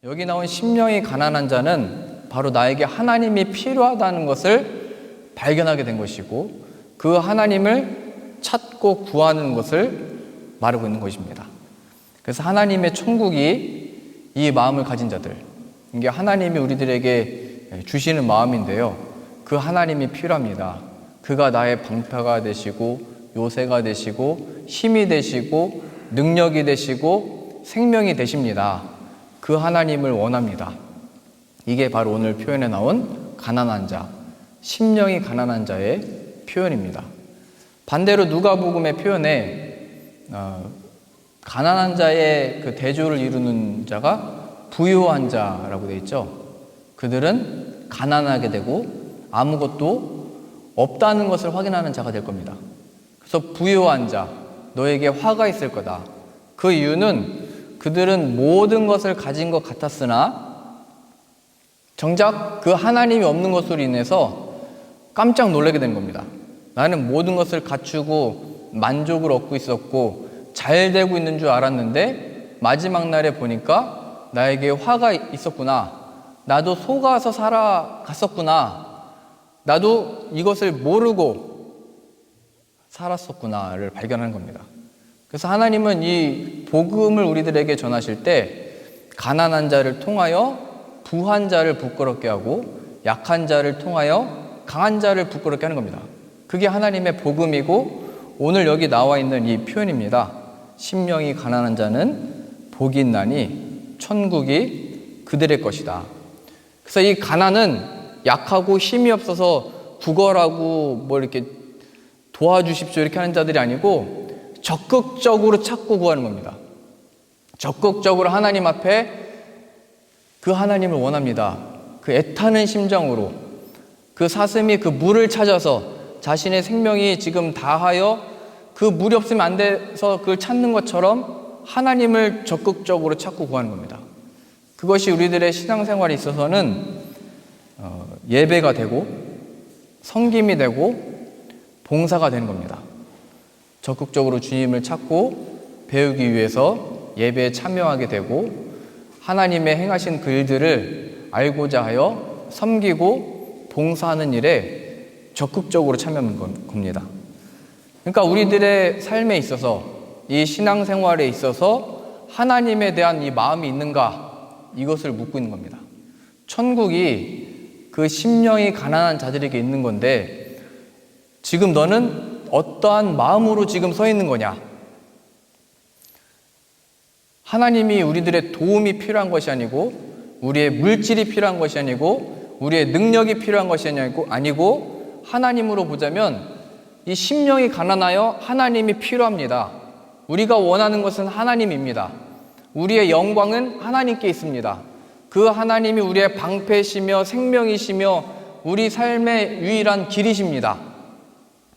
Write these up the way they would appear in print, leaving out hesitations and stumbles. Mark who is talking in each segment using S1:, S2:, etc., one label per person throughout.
S1: 여기 나온 심령이 가난한 자는 바로 나에게 하나님이 필요하다는 것을 발견하게 된 것이고 그 하나님을 찾고 구하는 것을 말하고 있는 것입니다. 그래서 하나님의 천국이 이 마음을 가진 자들, 이게 하나님이 우리들에게 주시는 마음인데요. 그 하나님이 필요합니다. 그가 나의 방패가 되시고 요새가 되시고 힘이 되시고 능력이 되시고 생명이 되십니다. 그 하나님을 원합니다. 이게 바로 오늘 표현에 나온 가난한 자, 심령이 가난한 자의 표현입니다. 반대로 누가복음의 표현에 가난한 자의 그 대조를 이루는 자가 부유한 자라고 되어 있죠. 그들은 가난하게 되고 아무것도 없다는 것을 확인하는 자가 될 겁니다. 그래서 부유한 자, 너에게 화가 있을 거다. 그 이유는 그들은 모든 것을 가진 것 같았으나 정작 그 하나님이 없는 것으로 인해서 깜짝 놀라게 된 겁니다. 나는 모든 것을 갖추고 만족을 얻고 있었고 잘 되고 있는 줄 알았는데 마지막 날에 보니까 나에게 화가 있었구나. 나도 속아서 살아갔었구나. 나도 이것을 모르고 살았었구나를 발견하는 겁니다. 그래서 하나님은 이 복음을 우리들에게 전하실 때 가난한 자를 통하여 부한 자를 부끄럽게 하고 약한 자를 통하여 강한 자를 부끄럽게 하는 겁니다. 그게 하나님의 복음이고 오늘 여기 나와 있는 이 표현입니다. 심령이 가난한 자는 복이 있나니 천국이 그들의 것이다. 그래서 이 가난은 약하고 힘이 없어서 구걸하고 뭐 이렇게 도와주십시오 이렇게 하는 자들이 아니고 적극적으로 찾고 구하는 겁니다. 적극적으로 하나님 앞에 그 하나님을 원합니다. 그 애타는 심정으로 그 사슴이 그 물을 찾아서 자신의 생명이 지금 다하여 그 물이 없으면 안 돼서 그걸 찾는 것처럼 하나님을 적극적으로 찾고 구하는 겁니다. 그것이 우리들의 신앙생활에 있어서는 예배가 되고 섬김이 되고 봉사가 되는 겁니다. 적극적으로 주님을 찾고 배우기 위해서 예배에 참여하게 되고 하나님의 행하신 그 일들을 알고자 하여 섬기고 봉사하는 일에 적극적으로 참여하는 겁니다. 그러니까 우리들의 삶에 있어서 이 신앙생활에 있어서 하나님에 대한 이 마음이 있는가 이것을 묻고 있는 겁니다. 천국이 그 심령이 가난한 자들에게 있는 건데 지금 너는 어떠한 마음으로 지금 서 있는 거냐? 하나님이 우리들의 도움이 필요한 것이 아니고 우리의 물질이 필요한 것이 아니고 우리의 능력이 필요한 것이 아니고 하나님으로 보자면 이 심령이 가난하여 하나님이 필요합니다. 우리가 원하는 것은 하나님입니다. 우리의 영광은 하나님께 있습니다. 그 하나님이 우리의 방패시며 생명이시며 우리 삶의 유일한 길이십니다.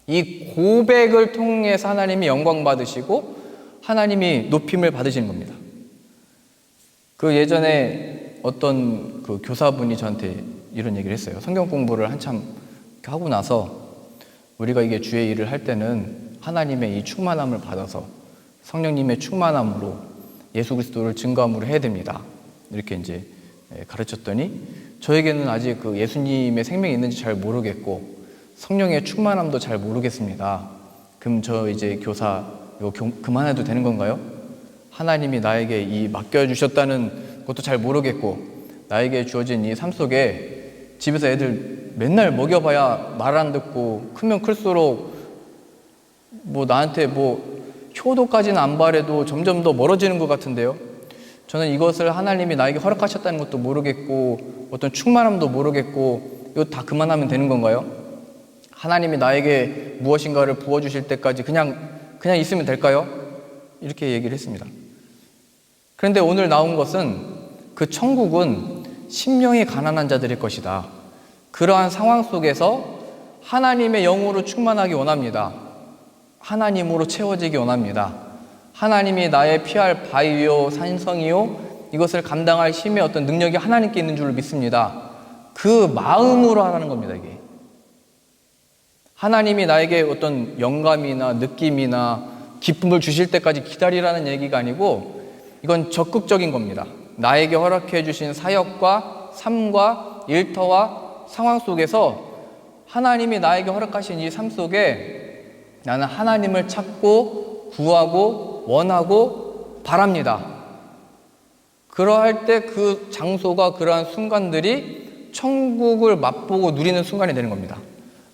S1: 이 고백을 통해서 하나님이 영광 받으시고 하나님이 높임을 받으시는 겁니다. 그 예전에 어떤 그 교사분이 저한테 이런 얘기를 했어요. 성경 공부를 한참 하고 나서 우리가 이게 주의 일을 할 때는 하나님의 이 충만함을 받아서 성령님의 충만함으로 예수 그리스도를 증거함으로 해야 됩니다. 이렇게 이제 가르쳤더니 저에게는 아직 그 예수님의 생명이 있는지 잘 모르겠고 성령의 충만함도 잘 모르겠습니다. 그럼 저 이제 교사 이거 그만해도 되는 건가요? 하나님이 나에게 이 맡겨주셨다는 것도 잘 모르겠고 나에게 주어진 이 삶 속에 집에서 애들 맨날 먹여봐야 말 안 듣고 크면 클수록 뭐 나한테 뭐 효도까지는 안 바래도 점점 더 멀어지는 것 같은데요. 저는 이것을 하나님이 나에게 허락하셨다는 것도 모르겠고 어떤 충만함도 모르겠고 이거 다 그만하면 되는 건가요? 하나님이 나에게 무엇인가를 부어주실 때까지 그냥 있으면 될까요? 이렇게 얘기를 했습니다. 그런데 오늘 나온 것은 그 천국은 심령이 가난한 자들의 것이다. 그러한 상황 속에서 하나님의 영으로 충만하기 원합니다. 하나님으로 채워지기 원합니다. 하나님이 나의 피할 바위요 산성이요 이것을 감당할 힘의 어떤 능력이 하나님께 있는 줄 믿습니다. 그 마음으로 하라는 겁니다. 이게 하나님이 나에게 어떤 영감이나 느낌이나 기쁨을 주실 때까지 기다리라는 얘기가 아니고 이건 적극적인 겁니다. 나에게 허락해 주신 사역과 삶과 일터와 상황 속에서 하나님이 나에게 허락하신 이 삶 속에 나는 하나님을 찾고 구하고 원하고 바랍니다. 그러할 때 그 장소가 그러한 순간들이 천국을 맛보고 누리는 순간이 되는 겁니다.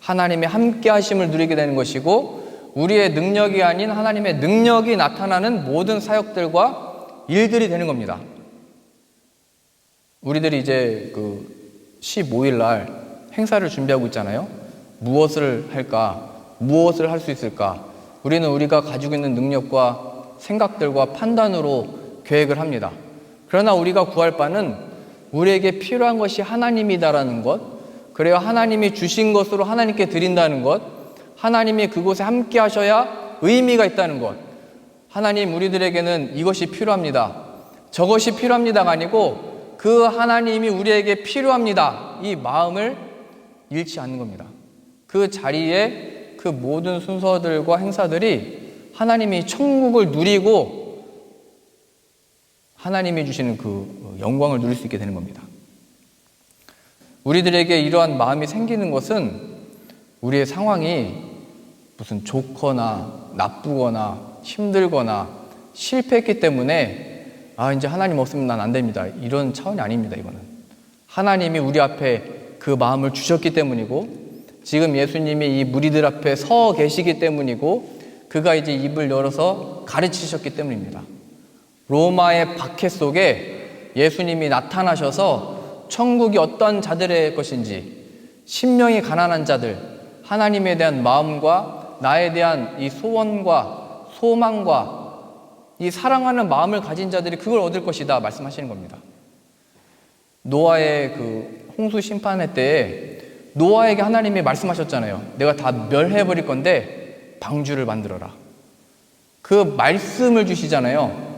S1: 하나님의 함께 하심을 누리게 되는 것이고 우리의 능력이 아닌 하나님의 능력이 나타나는 모든 사역들과 일들이 되는 겁니다. 우리들이 이제 15일 날 행사를 준비하고 있잖아요. 무엇을 할까? 무엇을 할 수 있을까? 우리는 우리가 가지고 있는 능력과 생각들과 판단으로 계획을 합니다. 그러나 우리가 구할 바는 우리에게 필요한 것이 하나님이다라는 것, 그래야 하나님이 주신 것으로 하나님께 드린다는 것, 하나님이 그곳에 함께 하셔야 의미가 있다는 것. 하나님, 우리들에게는 이것이 필요합니다, 저것이 필요합니다가 아니고 그 하나님이 우리에게 필요합니다, 이 마음을 잃지 않는 겁니다. 그 자리에 그 모든 순서들과 행사들이 하나님이 천국을 누리고 하나님이 주시는 그 영광을 누릴 수 있게 되는 겁니다. 우리들에게 이러한 마음이 생기는 것은 우리의 상황이 무슨 좋거나 나쁘거나 힘들거나 실패했기 때문에 이제 하나님 없으면 난 안 됩니다, 이런 차원이 아닙니다. 이거는 하나님이 우리 앞에 그 마음을 주셨기 때문이고 지금 예수님이 이 무리들 앞에 서 계시기 때문이고 그가 이제 입을 열어서 가르치셨기 때문입니다. 로마의 박해 속에 예수님이 나타나셔서 천국이 어떤 자들의 것인지, 심령이 가난한 자들, 하나님에 대한 마음과 나에 대한 이 소원과 소망과 이 사랑하는 마음을 가진 자들이 그걸 얻을 것이다 말씀하시는 겁니다. 노아의 그 홍수 심판회 때에 노아에게 하나님이 말씀하셨잖아요. 내가 다 멸해버릴 건데 방주를 만들어라. 그 말씀을 주시잖아요.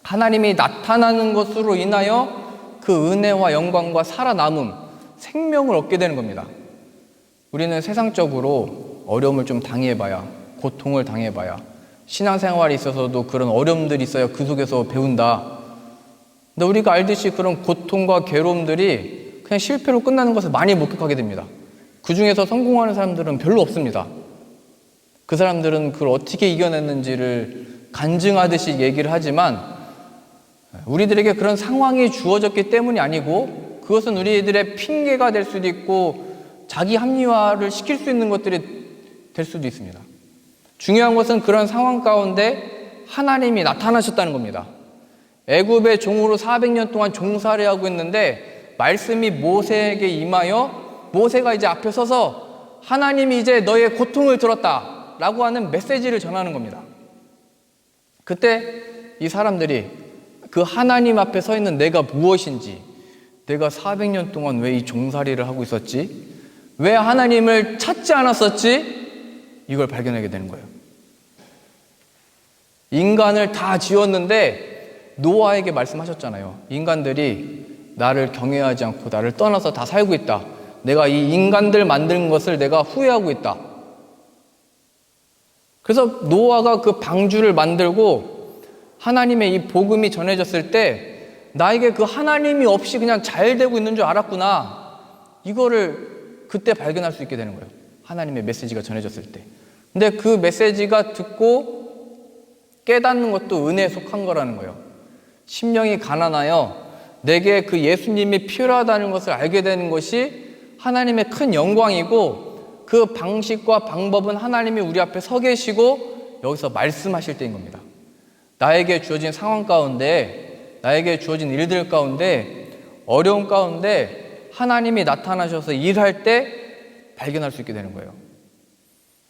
S1: 하나님이 나타나는 것으로 인하여 그 은혜와 영광과 살아남음, 생명을 얻게 되는 겁니다. 우리는 세상적으로 어려움을 좀 당해봐야, 고통을 당해봐야, 신앙생활에 있어서도 그런 어려움들이 있어야 그 속에서 배운다. 근데 우리가 알듯이 그런 고통과 괴로움들이 그냥 실패로 끝나는 것을 많이 목격하게 됩니다. 그 중에서 성공하는 사람들은 별로 없습니다. 그 사람들은 그걸 어떻게 이겨냈는지를 간증하듯이 얘기를 하지만 우리들에게 그런 상황이 주어졌기 때문이 아니고 그것은 우리들의 핑계가 될 수도 있고 자기 합리화를 시킬 수 있는 것들이 될 수도 있습니다. 중요한 것은 그런 상황 가운데 하나님이 나타나셨다는 겁니다. 애굽의 종으로 400년 동안 종살이 하고 있는데 말씀이 모세에게 임하여 모세가 이제 앞에 서서 하나님이 이제 너의 고통을 들었다 라고 하는 메시지를 전하는 겁니다. 그때 이 사람들이 그 하나님 앞에 서 있는 내가 무엇인지, 내가 400년 동안 왜 이 종살이를 하고 있었지, 왜 하나님을 찾지 않았었지, 이걸 발견하게 되는 거예요. 인간을 다 지었는데 노아에게 말씀하셨잖아요. 인간들이 나를 경외하지 않고 나를 떠나서 다 살고 있다. 내가 이 인간들 만든 것을 내가 후회하고 있다. 그래서 노아가 그 방주를 만들고 하나님의 이 복음이 전해졌을 때 나에게 그 하나님이 없이 그냥 잘 되고 있는 줄 알았구나. 이거를 그때 발견할 수 있게 되는 거예요. 하나님의 메시지가 전해졌을 때. 근데 그 메시지가 듣고 깨닫는 것도 은혜에 속한 거라는 거예요. 심령이 가난하여 내게 그 예수님이 필요하다는 것을 알게 되는 것이 하나님의 큰 영광이고 그 방식과 방법은 하나님이 우리 앞에 서 계시고 여기서 말씀하실 때인 겁니다. 나에게 주어진 상황 가운데, 나에게 주어진 일들 가운데, 어려움 가운데 하나님이 나타나셔서 일할 때 발견할 수 있게 되는 거예요.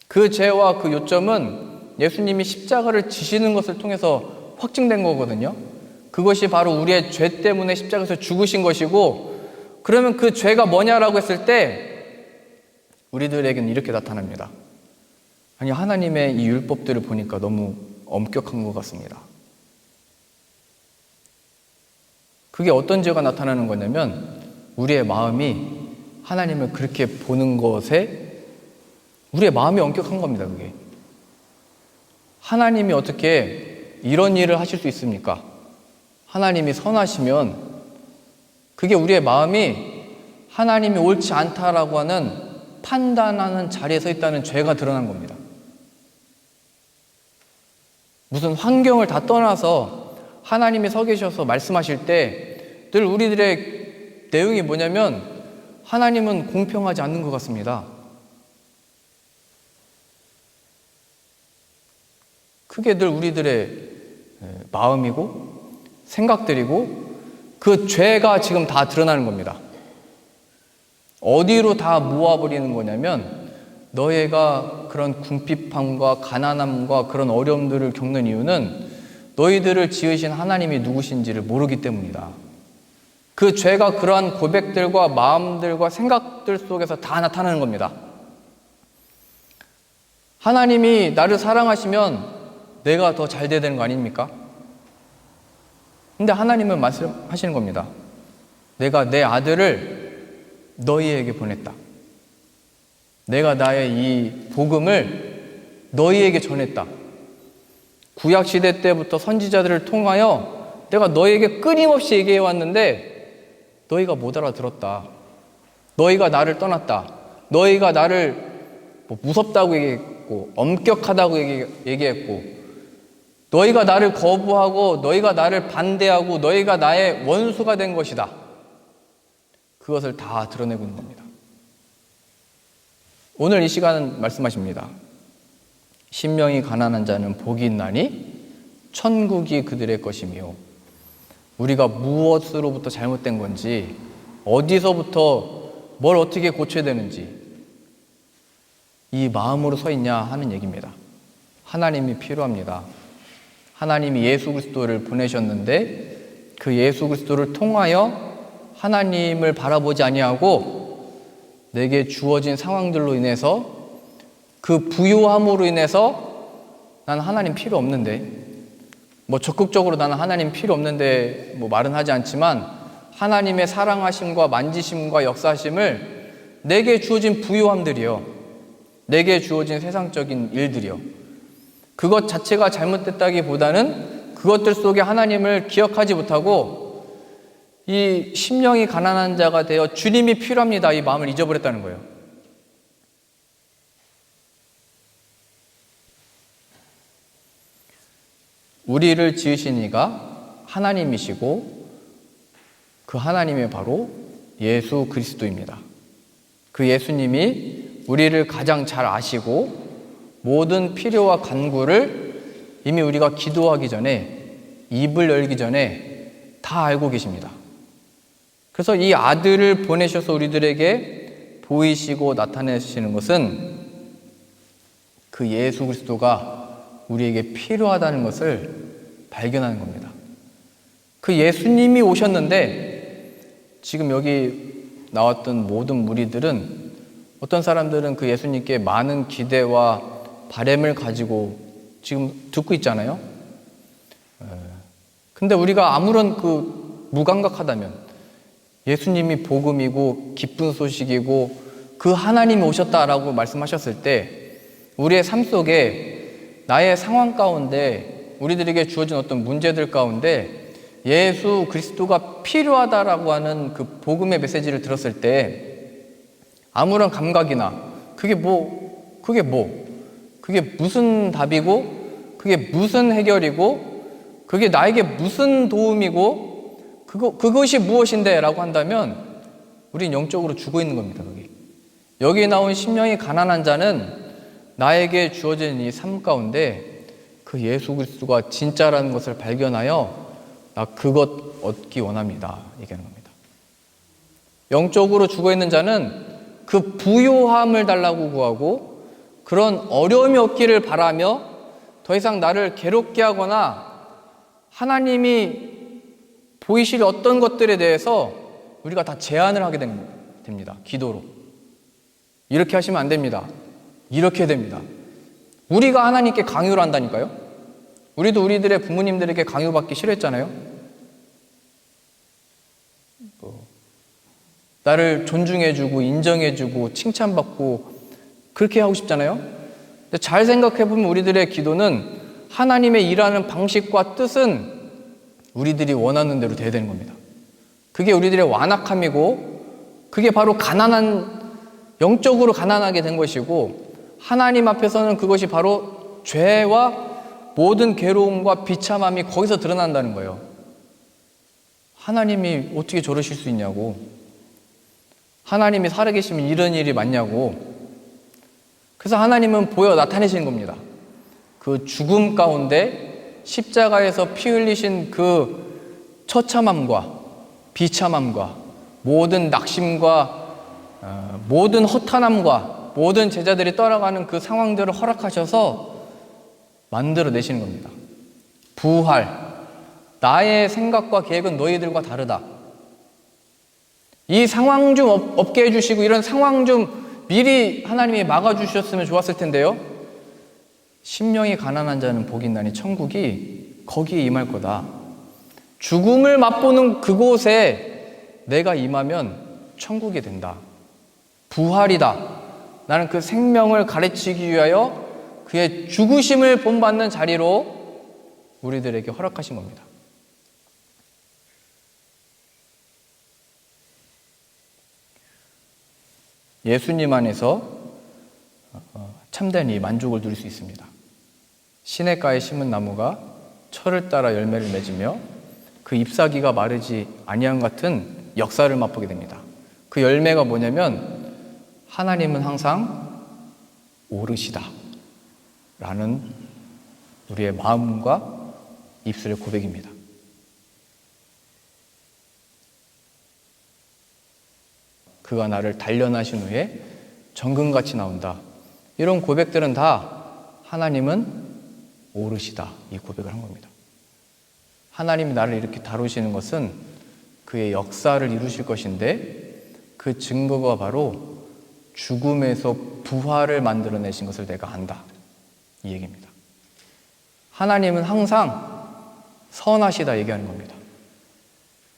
S1: 그 죄와 그 요점은 예수님이 십자가를 지시는 것을 통해서 확증된 거거든요. 그것이 바로 우리의 죄 때문에 십자가에서 죽으신 것이고, 그러면 그 죄가 뭐냐라고 했을 때 우리들에게는 이렇게 나타납니다. 아니, 하나님의 이 율법들을 보니까 너무 엄격한 것 같습니다. 그게 어떤 죄가 나타나는 거냐면 우리의 마음이 하나님을 그렇게 보는 것에 우리의 마음이 엄격한 겁니다. 그게 하나님이 어떻게 이런 일을 하실 수 있습니까? 하나님이 선하시면 그게 우리의 마음이 하나님이 옳지 않다라고 하는 판단하는 자리에 서 있다는 죄가 드러난 겁니다. 무슨 환경을 다 떠나서 하나님이 서 계셔서 말씀하실 때 늘 우리들의 내용이 뭐냐면 하나님은 공평하지 않는 것 같습니다. 그게 늘 우리들의 마음이고 생각들이고 그 죄가 지금 다 드러나는 겁니다. 어디로 다 모아버리는 거냐면 너희가 그런 궁핍함과 가난함과 그런 어려움들을 겪는 이유는 너희들을 지으신 하나님이 누구신지를 모르기 때문이다. 그 죄가 그러한 고백들과 마음들과 생각들 속에서 다 나타나는 겁니다. 하나님이 나를 사랑하시면 내가 더 잘 돼야 되는 거 아닙니까? 근데 하나님은 말씀하시는 겁니다. 내가 내 아들을 너희에게 보냈다. 내가 나의 이 복음을 너희에게 전했다. 구약시대 때부터 선지자들을 통하여 내가 너희에게 끊임없이 얘기해 왔는데 너희가 못 알아들었다. 너희가 나를 떠났다. 너희가 나를 무섭다고 얘기했고 엄격하다고 얘기했고 너희가 나를 거부하고 너희가 나를 반대하고 너희가 나의 원수가 된 것이다. 그것을 다 드러내고 있는 겁니다. 오늘 이 시간은 말씀하십니다. 심령이 가난한 자는 복이 있나니 천국이 그들의 것이며 우리가 무엇으로부터 잘못된 건지 어디서부터 뭘 어떻게 고쳐야 되는지 이 마음으로 서 있냐 하는 얘기입니다. 하나님이 필요합니다. 하나님이 예수 그리스도를 보내셨는데 그 예수 그리스도를 통하여 하나님을 바라보지 아니하고 내게 주어진 상황들로 인해서 그 부요함으로 인해서 난 하나님 필요 없는데 적극적으로 나는 하나님 필요 없는데 말은 하지 않지만 하나님의 사랑하심과 만지심과 역사하심을 내게 주어진 부요함들이요. 내게 주어진 세상적인 일들이요. 그것 자체가 잘못됐다기보다는 그것들 속에 하나님을 기억하지 못하고 이 심령이 가난한 자가 되어 주님이 필요합니다. 이 마음을 잊어버렸다는 거예요. 우리를 지으신 이가 하나님이시고 그 하나님이 바로 예수 그리스도입니다. 그 예수님이 우리를 가장 잘 아시고 모든 필요와 간구를 이미 우리가 기도하기 전에 입을 열기 전에 다 알고 계십니다. 그래서 이 아들을 보내셔서 우리들에게 보이시고 나타내시는 것은 그 예수 그리스도가 우리에게 필요하다는 것을 발견하는 겁니다. 그 예수님이 오셨는데 지금 여기 나왔던 모든 무리들은 어떤 사람들은 그 예수님께 많은 기대와 바램을 가지고 지금 듣고 있잖아요. 근데 우리가 아무런 무감각하다면 예수님이 복음이고 기쁜 소식이고 그 하나님이 오셨다라고 말씀하셨을 때 우리의 삶 속에 나의 상황 가운데 우리들에게 주어진 어떤 문제들 가운데 예수 그리스도가 필요하다라고 하는 그 복음의 메시지를 들었을 때 아무런 감각이나 그게 무슨 답이고 그게 무슨 해결이고 그게 나에게 무슨 도움이고 그것이 무엇인데 라고 한다면 우린 영적으로 죽어 있는 겁니다. 여기 나온 심령이 가난한 자는 나에게 주어진 이 삶 가운데 그 예수 그리스도가 진짜라는 것을 발견하여 나 그것 얻기 원합니다. 얘기하는 겁니다. 영적으로 죽어있는 자는 그 부요함을 달라고 구하고 그런 어려움이 없기를 바라며 더 이상 나를 괴롭게 하거나 하나님이 보이실 어떤 것들에 대해서 우리가 다 제한을 하게 됩니다. 기도로. 이렇게 하시면 안 됩니다. 이렇게 됩니다. 우리가 하나님께 강요를 한다니까요. 우리도 우리들의 부모님들에게 강요받기 싫어했잖아요. 나를 존중해주고 인정해주고 칭찬받고 그렇게 하고 싶잖아요. 근데 잘 생각해보면 우리들의 기도는 하나님의 일하는 방식과 뜻은 우리들이 원하는 대로 돼야 되는 겁니다. 그게 우리들의 완악함이고, 그게 바로 영적으로 가난하게 된 것이고, 하나님 앞에서는 그것이 바로 죄와 모든 괴로움과 비참함이 거기서 드러난다는 거예요. 하나님이 어떻게 저러실 수 있냐고. 하나님이 살아계시면 이런 일이 맞냐고. 그래서 하나님은 나타내시는 겁니다. 그 죽음 가운데 십자가에서 피 흘리신 그 처참함과 비참함과 모든 낙심과 모든 허탄함과 모든 제자들이 떠나가는 그 상황들을 허락하셔서 만들어내시는 겁니다. 부활. 나의 생각과 계획은 너희들과 다르다. 이 상황 좀 없게 해주시고 이런 상황 좀 미리 하나님이 막아주셨으면 좋았을 텐데요. 심령이 가난한 자는 복이 있나니 천국이 거기에 임할 거다. 죽음을 맛보는 그곳에 내가 임하면 천국이 된다. 부활이다. 나는 그 생명을 가르치기 위하여 그의 죽으심을 본받는 자리로 우리들에게 허락하신 겁니다. 예수님 안에서 참된 이 만족을 누릴 수 있습니다. 시냇가에 심은 나무가 철을 따라 열매를 맺으며 그 잎사귀가 마르지 아니함 같은 역사를 맛보게 됩니다. 그 열매가 뭐냐면 하나님은 항상 오르시다 라는 우리의 마음과 입술의 고백입니다. 그가 나를 단련하신 후에 정금같이 나온다. 이런 고백들은 다 하나님은 오르시다, 이 고백을 한 겁니다. 하나님이 나를 이렇게 다루시는 것은 그의 역사를 이루실 것인데 그 증거가 바로 죽음에서 부활을 만들어내신 것을 내가 안다, 이 얘기입니다. 하나님은 항상 선하시다 얘기하는 겁니다.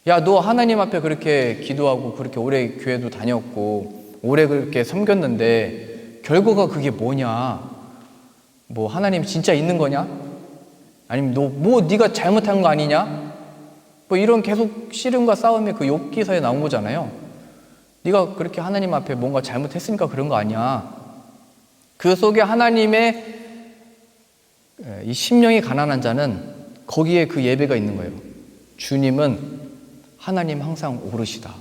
S1: 야, 너 하나님 앞에 그렇게 기도하고 그렇게 오래 교회도 다녔고 오래 그렇게 섬겼는데 결과가 그게 뭐냐? 뭐 하나님 진짜 있는 거냐? 아니면 네가 잘못한 거 아니냐? 뭐 이런 계속 씨름과 싸움이 그 욥기서에 나온 거잖아요. 네가 그렇게 하나님 앞에 뭔가 잘못했으니까 그런 거 아니야. 그 속에 하나님의 이 심령이 가난한 자는 거기에 그 예배가 있는 거예요. 주님은 하나님 항상 오르시다.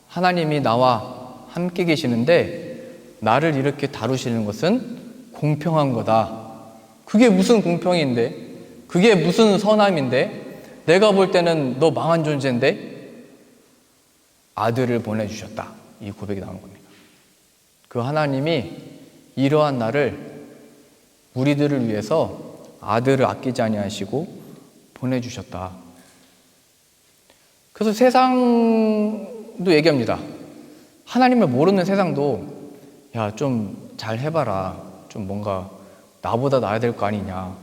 S1: 하나님이 나와 함께 계시는데 나를 이렇게 다루시는 것은 공평한 거다. 그게 무슨 공평인데? 그게 무슨 선함인데? 내가 볼 때는 너 망한 존재인데? 아들을 보내주셨다. 이 고백이 나오는 겁니다. 그 하나님이 이러한 나를 우리들을 위해서 아들을 아끼지 아니하시고 보내주셨다. 그래서 세상도 얘기합니다. 하나님을 모르는 세상도 야, 좀 잘 해봐라. 좀 뭔가 나보다 나아야 될 거 아니냐.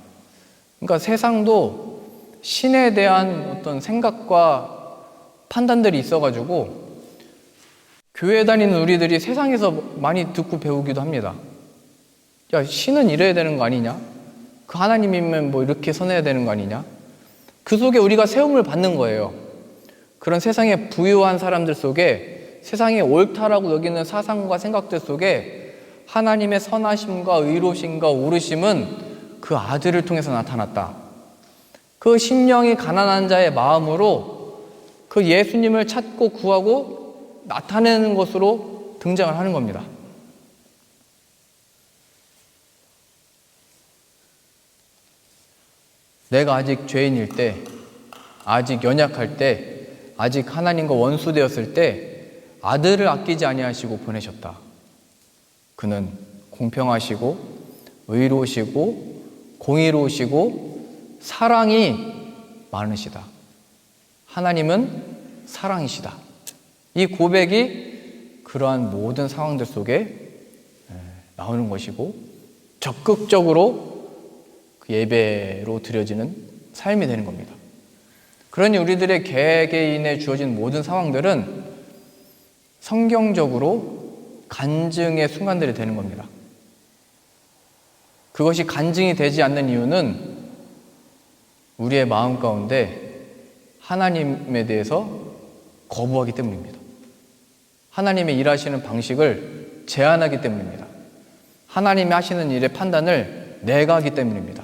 S1: 그러니까 세상도 신에 대한 어떤 생각과 판단들이 있어가지고 교회 다니는 우리들이 세상에서 많이 듣고 배우기도 합니다. 야, 신은 이래야 되는 거 아니냐? 그 하나님이면 뭐 이렇게 선해야 되는 거 아니냐? 그 속에 우리가 세움을 받는 거예요. 그런 세상에 부유한 사람들 속에 세상에 옳다라고 여기는 사상과 생각들 속에 하나님의 선하심과 의로심과 오르심은 그 아들을 통해서 나타났다. 그 심령이 가난한 자의 마음으로 그 예수님을 찾고 구하고 나타내는 것으로 등장을 하는 겁니다. 내가 아직 죄인일 때, 아직 연약할 때, 아직 하나님과 원수되었을 때 아들을 아끼지 아니하시고 보내셨다. 그는 공평하시고 의로우시고 공의로우시고 사랑이 많으시다. 하나님은 사랑이시다. 이 고백이 그러한 모든 상황들 속에 나오는 것이고 적극적으로 그 예배로 드려지는 삶이 되는 겁니다. 그러니 우리들의 개개인에 주어진 모든 상황들은 성경적으로 간증의 순간들이 되는 겁니다. 그것이 간증이 되지 않는 이유는 우리의 마음 가운데 하나님에 대해서 거부하기 때문입니다. 하나님의 일하시는 방식을 제한하기 때문입니다. 하나님이 하시는 일의 판단을 내가 하기 때문입니다.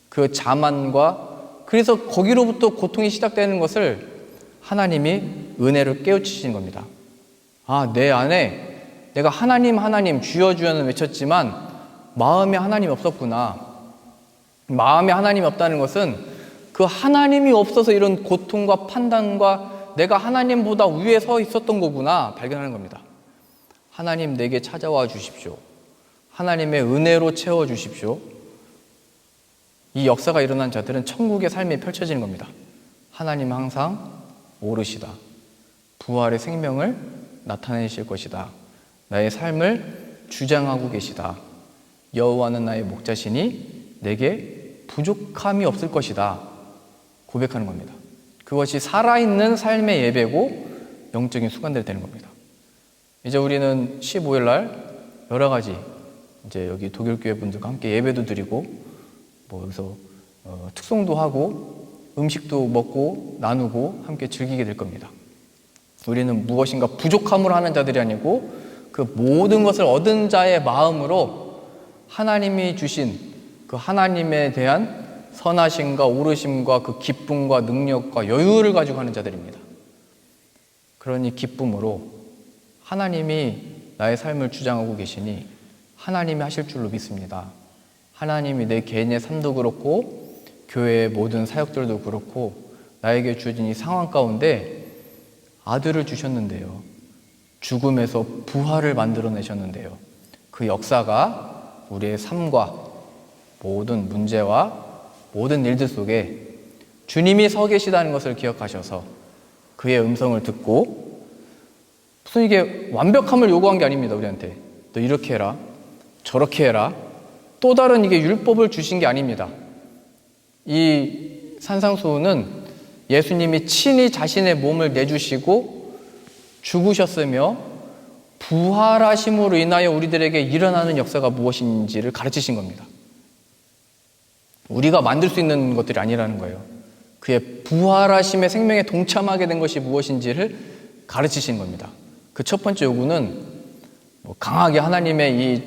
S1: 그 자만과 그래서 거기로부터 고통이 시작되는 것을 하나님이 은혜로 깨우치신 겁니다. 내 안에 내가 하나님 하나님 주여 주여는 외쳤지만 마음에 하나님이 없었구나. 마음에 하나님이 없다는 것은 그 하나님이 없어서 이런 고통과 판단과 내가 하나님보다 위에 서 있었던 거구나 발견하는 겁니다. 하나님 내게 찾아와 주십시오. 하나님의 은혜로 채워 주십시오. 이 역사가 일어난 자들은 천국의 삶이 펼쳐지는 겁니다. 하나님은 항상 오르시다. 부활의 생명을 나타내실 것이다. 나의 삶을 주장하고 계시다. 여호와는 나의 목자시니 내게 부족함이 없을 것이다. 고백하는 겁니다. 그것이 살아있는 삶의 예배고 영적인 수간들이 되는 겁니다. 이제 우리는 15일 날 여러 가지 이제 여기 독일교회 분들과 함께 예배도 드리고 여기서 특송도 하고 음식도 먹고 나누고 함께 즐기게 될 겁니다. 우리는 무엇인가 부족함으로 하는 자들이 아니고 그 모든 것을 얻은 자의 마음으로 하나님이 주신 그 하나님에 대한 선하심과 오르심과 그 기쁨과 능력과 여유를 가지고 하는 자들입니다. 그러니 기쁨으로 하나님이 나의 삶을 주장하고 계시니 하나님이 하실 줄로 믿습니다. 하나님이 내 개인의 삶도 그렇고 교회의 모든 사역들도 그렇고 나에게 주어진 이 상황 가운데 아들을 주셨는데요. 죽음에서 부활을 만들어내셨는데요. 그 역사가 우리의 삶과 모든 문제와 모든 일들 속에 주님이 서 계시다는 것을 기억하셔서 그의 음성을 듣고 무슨 이게 완벽함을 요구한 게 아닙니다. 우리한테 너 이렇게 해라 저렇게 해라 또 다른 이게 율법을 주신 게 아닙니다. 이 산상수훈은 예수님이 친히 자신의 몸을 내주시고 죽으셨으며 부활하심으로 인하여 우리들에게 일어나는 역사가 무엇인지를 가르치신 겁니다. 우리가 만들 수 있는 것들이 아니라는 거예요. 그의 부활하심의 생명에 동참하게 된 것이 무엇인지를 가르치신 겁니다. 그 첫 번째 요구는 강하게 하나님의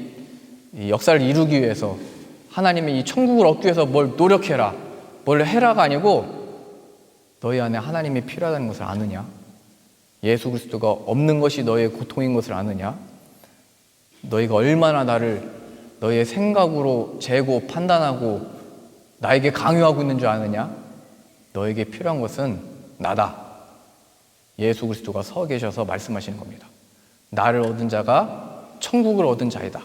S1: 이 역사를 이루기 위해서 하나님의 이 천국을 얻기 위해서 뭘 노력해라 뭘 해라가 아니고 너희 안에 하나님이 필요하다는 것을 아느냐? 예수 그리스도가 없는 것이 너의 고통인 것을 아느냐? 너희가 얼마나 나를 너희의 생각으로 재고 판단하고 나에게 강요하고 있는 줄 아느냐? 너에게 필요한 것은 나다. 예수 그리스도가 서 계셔서 말씀하시는 겁니다. 나를 얻은 자가 천국을 얻은 자이다.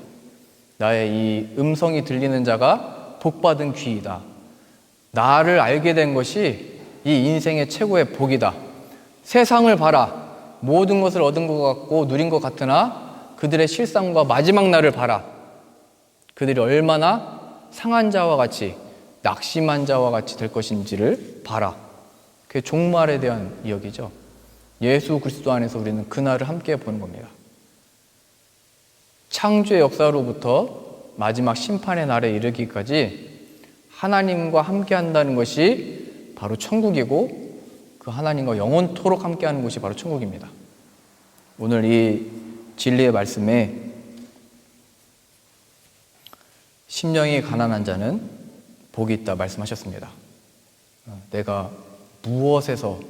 S1: 나의 이 음성이 들리는 자가 복받은 귀이다. 나를 알게 된 것이 이 인생의 최고의 복이다. 세상을 봐라. 모든 것을 얻은 것 같고 누린 것 같으나 그들의 실상과 마지막 날을 봐라. 그들이 얼마나 상한 자와 같이 낙심한 자와 같이 될 것인지를 봐라. 그게 종말에 대한 이야기죠. 예수 그리스도 안에서 우리는 그날을 함께 보는 겁니다. 창조의 역사로부터 마지막 심판의 날에 이르기까지 하나님과 함께 한다는 것이 바로 천국이고 그 하나님과 영원토록 함께하는 곳이 바로 천국입니다. 오늘 이 진리의 말씀에 심령이 가난한 자는 복이 있다 말씀하셨습니다. 내가 무엇에서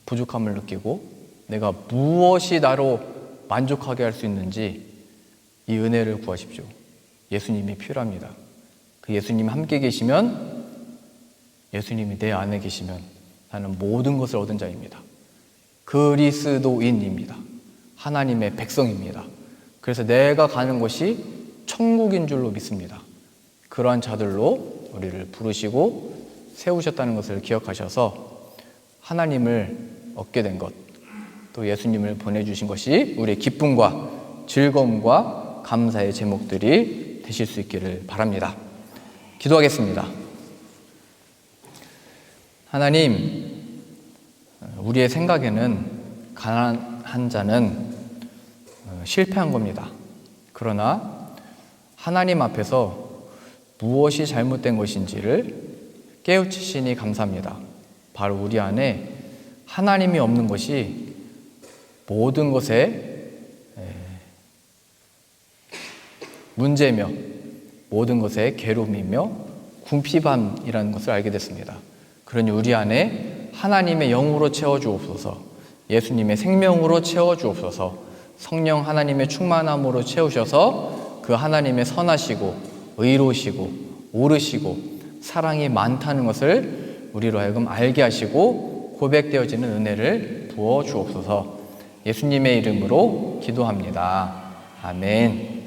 S1: 부족함을 느끼고 내가 무엇이 나로 만족하게 할 수 있는지 이 은혜를 구하십시오. 예수님이 필요합니다. 그 예수님이 함께 계시면 예수님이 내 안에 계시면 나는 모든 것을 얻은 자입니다. 그리스도인입니다. 하나님의 백성입니다. 그래서 내가 가는 곳이 천국인 줄로 믿습니다. 그러한 자들로 우리를 부르시고 세우셨다는 것을 기억하셔서 하나님을 얻게 된 것, 또 예수님을 보내주신 것이 우리의 기쁨과 즐거움과 감사의 제목들이 되실 수 있기를 바랍니다. 기도하겠습니다. 하나님, 우리의 생각에는 가난한 자는 실패한 겁니다. 그러나 하나님 앞에서 무엇이 잘못된 것인지를 깨우치시니 감사합니다. 바로 우리 안에 하나님이 없는 것이 모든 것에 문제며 모든 것에 괴로움이며 궁핍함이라는 것을 알게 됐습니다. 그러니 우리 안에 하나님의 영으로 채워주옵소서, 예수님의 생명으로 채워주옵소서, 성령 하나님의 충만함으로 채우셔서 그 하나님의 선하시고 의로우시고 오르시고 사랑이 많다는 것을 우리로 하여금 알게 하시고 고백되어지는 은혜를 부어 주옵소서. 예수님의 이름으로 기도합니다. 아멘.